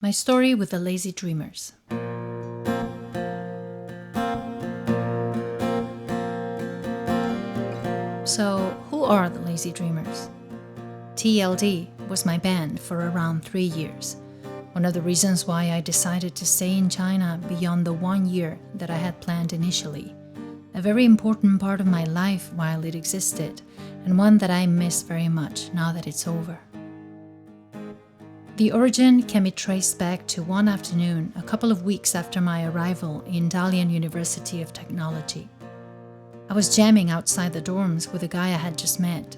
My story with the lazy dreamers. So, who are the lazy dreamers? TLD was my band for around 3 years. One of the reasons why I decided to stay in China beyond the 1 year that I had planned initially. A very important part of my life while it existed, and one that I miss very much now that it's over. The origin can be traced back to one afternoon a couple of weeks after my arrival in Dalian University of Technology. I was jamming outside the dorms with a guy I had just met.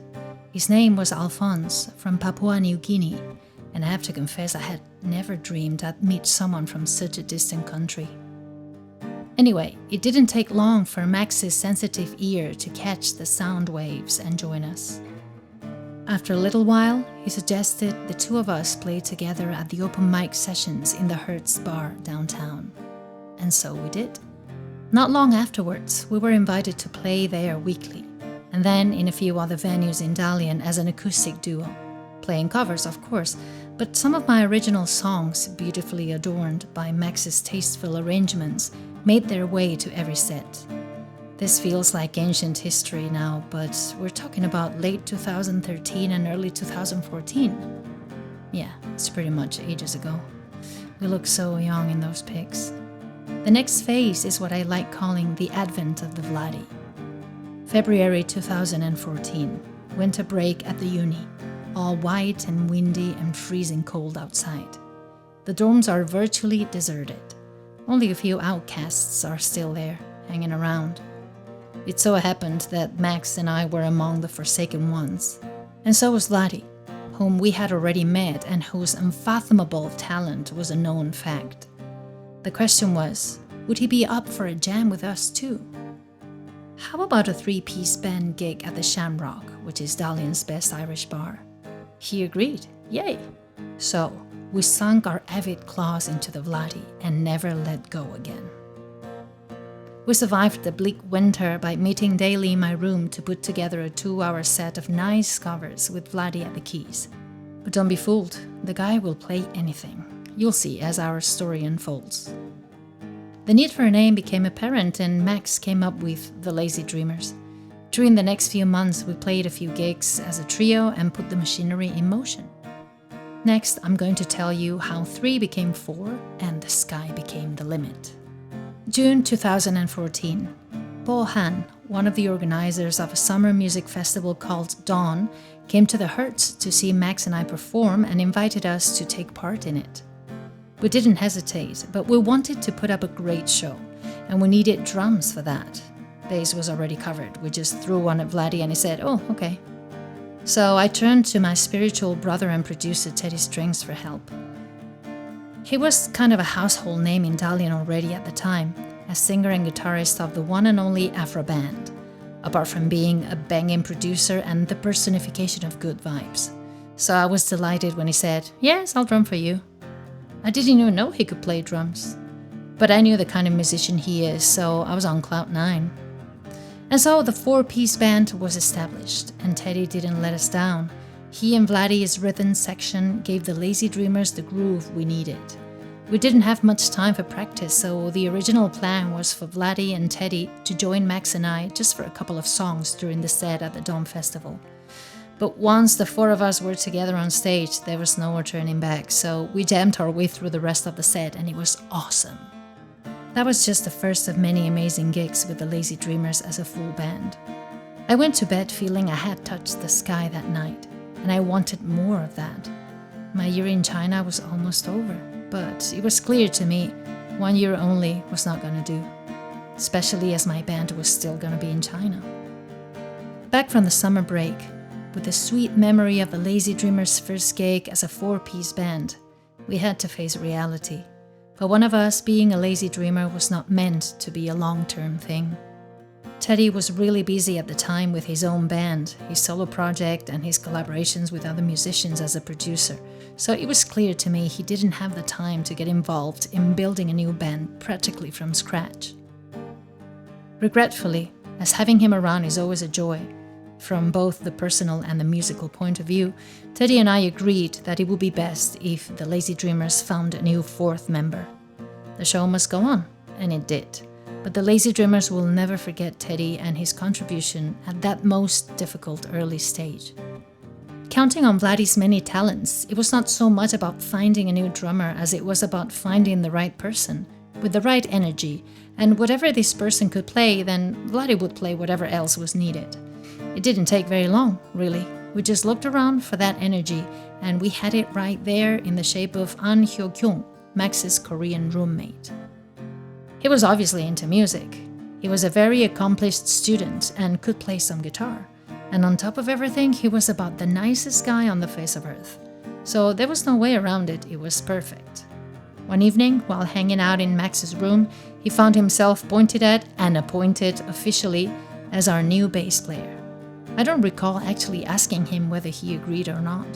His name was Alphonse from Papua New Guinea, and I have to confess I had never dreamed I'd meet someone from such a distant country. Anyway, it didn't take long for Max's sensitive ear to catch the sound waves and join us. After a little while, he suggested the two of us play together at the open mic sessions in the Hertz bar downtown. And so we did. Not long afterwards, we were invited to play there weekly, and then in a few other venues in Dalian as an acoustic duo. Playing covers, of course, but some of my original songs, beautifully adorned by Max's tasteful arrangements, made their way to every set. This feels like ancient history now, but we're talking about late 2013 and early 2014. Yeah, it's pretty much ages ago. We look so young in those pics. The next phase is what I like calling the advent of the Vladi. February 2014, winter break at the uni, all white and windy and freezing cold outside. The dorms are virtually deserted. Only a few outcasts are still there, hanging around. It so happened that Max and I were among the forsaken ones. And so was Vladi, whom we had already met and whose unfathomable talent was a known fact. The question was, would he be up for a jam with us too? How about a 3-piece band gig at the Shamrock, which is Dalian's best Irish bar? He agreed, yay! So, we sunk our avid claws into the Vladi and never let go again. We survived the bleak winter by meeting daily in my room to put together a 2-hour set of nice covers with Vladi at the keys. But don't be fooled, the guy will play anything. You'll see as our story unfolds. The need for a name became apparent and Max came up with the Lazy Dreamers. During the next few months, we played a few gigs as a trio and put the machinery in motion. Next, I'm going to tell you how 3 became 4 and the sky became the limit. June 2014. Paul Han, one of the organizers of a summer music festival called Dawn, came to the Hertz to see Max and I perform and invited us to take part in it. We didn't hesitate, but we wanted to put up a great show, and we needed drums for that. Bass was already covered. We just threw one at Vladi and he said, "Oh, okay." So I turned to my spiritual brother and producer Teddy Strings for help. He was kind of a household name in Dalian already at the time, as singer and guitarist of the one and only Afro band, apart from being a banging producer and the personification of good vibes. So I was delighted when he said, "Yes, I'll drum for you." I didn't even know he could play drums. But I knew the kind of musician he is, so I was on cloud 9. And so the 4-piece band was established, and Teddy didn't let us down. He and Vladi's rhythm section gave the Lazy Dreamers the groove we needed. We didn't have much time for practice, so the original plan was for Vladi and Teddy to join Max and I just for a couple of songs during the set at the Dome Festival. But once the 4 of us were together on stage, there was no more turning back, so we jammed our way through the rest of the set and it was awesome. That was just the first of many amazing gigs with the Lazy Dreamers as a full band. I went to bed feeling I had touched the sky that night, and I wanted more of that. My year in China was almost over, but it was clear to me 1 year only was not going to do, especially as my band was still going to be in China. Back from the summer break, with the sweet memory of the Lazy Dreamers' first gig as a 4-piece band, we had to face reality. For one of us, being a lazy dreamer was not meant to be a long-term thing. Teddy was really busy at the time with his own band, his solo project, and his collaborations with other musicians as a producer, so it was clear to me he didn't have the time to get involved in building a new band practically from scratch. Regretfully, as having him around is always a joy, from both the personal and the musical point of view, Teddy and I agreed that it would be best if the Lazy Dreamers found a new fourth member. The show must go on, and it did. But the Lazy Dreamers will never forget Teddy and his contribution at that most difficult early stage. Counting on Vladdy's many talents, it was not so much about finding a new drummer as it was about finding the right person, with the right energy, and whatever this person could play, then Vladdy would play whatever else was needed. It didn't take very long, really. We just looked around for that energy, and we had it right there in the shape of An Hyo-kyung, Max's Korean roommate. He was obviously into music. He was a very accomplished student and could play some guitar. And on top of everything, he was about the nicest guy on the face of earth. So there was no way around it, it was perfect. One evening, while hanging out in Max's room, he found himself pointed at and appointed officially as our new bass player. I don't recall actually asking him whether he agreed or not.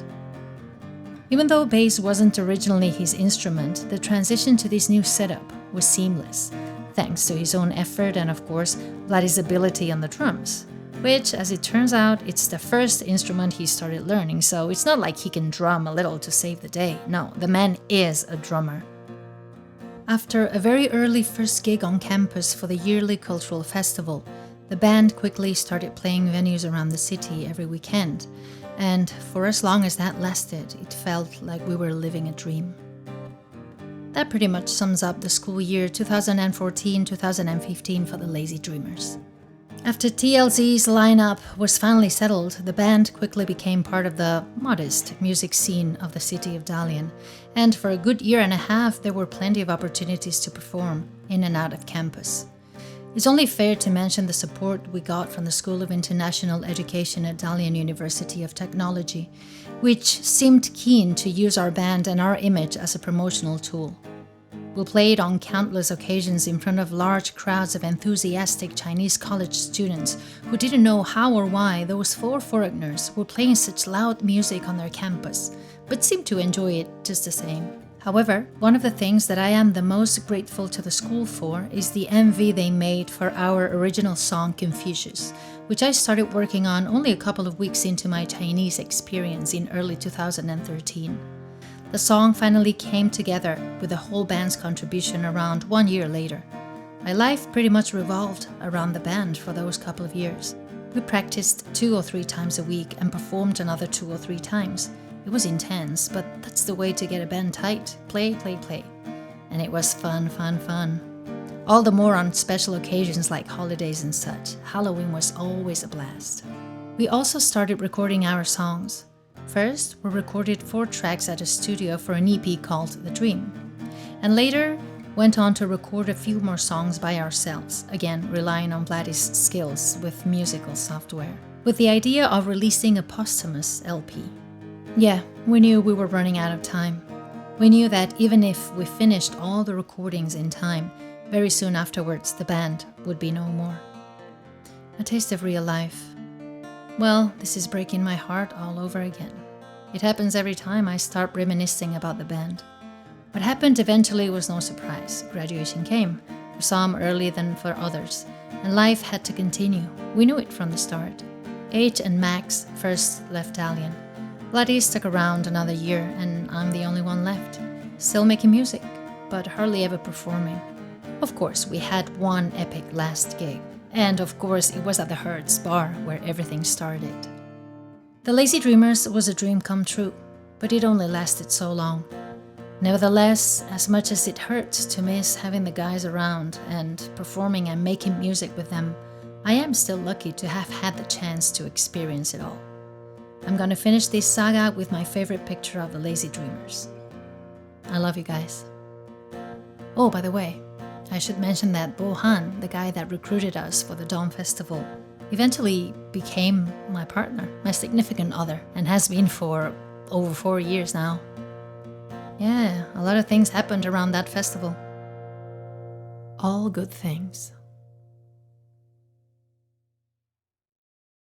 Even though bass wasn't originally his instrument, the transition to this new setup was seamless, thanks to his own effort and of course, Vladdy's ability on the drums. Which, as it turns out, it's the first instrument he started learning, so it's not like he can drum a little to save the day. No, the man is a drummer. After a very early first gig on campus for the yearly cultural festival, the band quickly started playing venues around the city every weekend, and for as long as that lasted, it felt like we were living a dream. That pretty much sums up the school year 2014-2015 for the Lazy Dreamers. After TLC's lineup was finally settled, the band quickly became part of the modest music scene of the city of Dalian, and for a good year and a half there were plenty of opportunities to perform in and out of campus. It's only fair to mention the support we got from the School of International Education at Dalian University of Technology, which seemed keen to use our band and our image as a promotional tool. We played on countless occasions in front of large crowds of enthusiastic Chinese college students who didn't know how or why those 4 foreigners were playing such loud music on their campus, but seemed to enjoy it just the same. However, one of the things that I am the most grateful to the school for is the MV they made for our original song Confucius, which I started working on only a couple of weeks into my Chinese experience in early 2013. The song finally came together with the whole band's contribution around 1 year later. My life pretty much revolved around the band for those couple of years. We practiced 2 or 3 times a week and performed another 2 or 3 times. It was intense, but that's the way to get a band tight. Play, play, play. And it was fun, fun, fun. All the more on special occasions like holidays and such. Halloween was always a blast. We also started recording our songs. First, we recorded 4 tracks at a studio for an EP called The Dream, and later went on to record a few more songs by ourselves, again relying on Vladdy's skills with musical software, with the idea of releasing a posthumous LP. Yeah, we knew we were running out of time. We knew that even if we finished all the recordings in time, very soon afterwards the band would be no more. A taste of real life. Well, this is breaking my heart all over again. It happens every time I start reminiscing about the band. What happened eventually was no surprise. Graduation came, for some earlier than for others, and life had to continue. We knew it from the start. H and Max first left Dalian. Vladdy stuck around another year, and I'm the only one left. Still making music, but hardly ever performing. Of course, we had one epic last gig. And of course, it was at the Hertz bar where everything started. The Lazy Dreamers was a dream come true, but it only lasted so long. Nevertheless, as much as it hurts to miss having the guys around and performing and making music with them, I am still lucky to have had the chance to experience it all. I'm gonna finish this saga with my favorite picture of the Lazy Dreamers. I love you guys. Oh, by the way, I should mention that Bo Han, the guy that recruited us for the Dawn Festival, eventually became my partner, my significant other, and has been for over 4 years now. Yeah, a lot of things happened around that festival. All good things.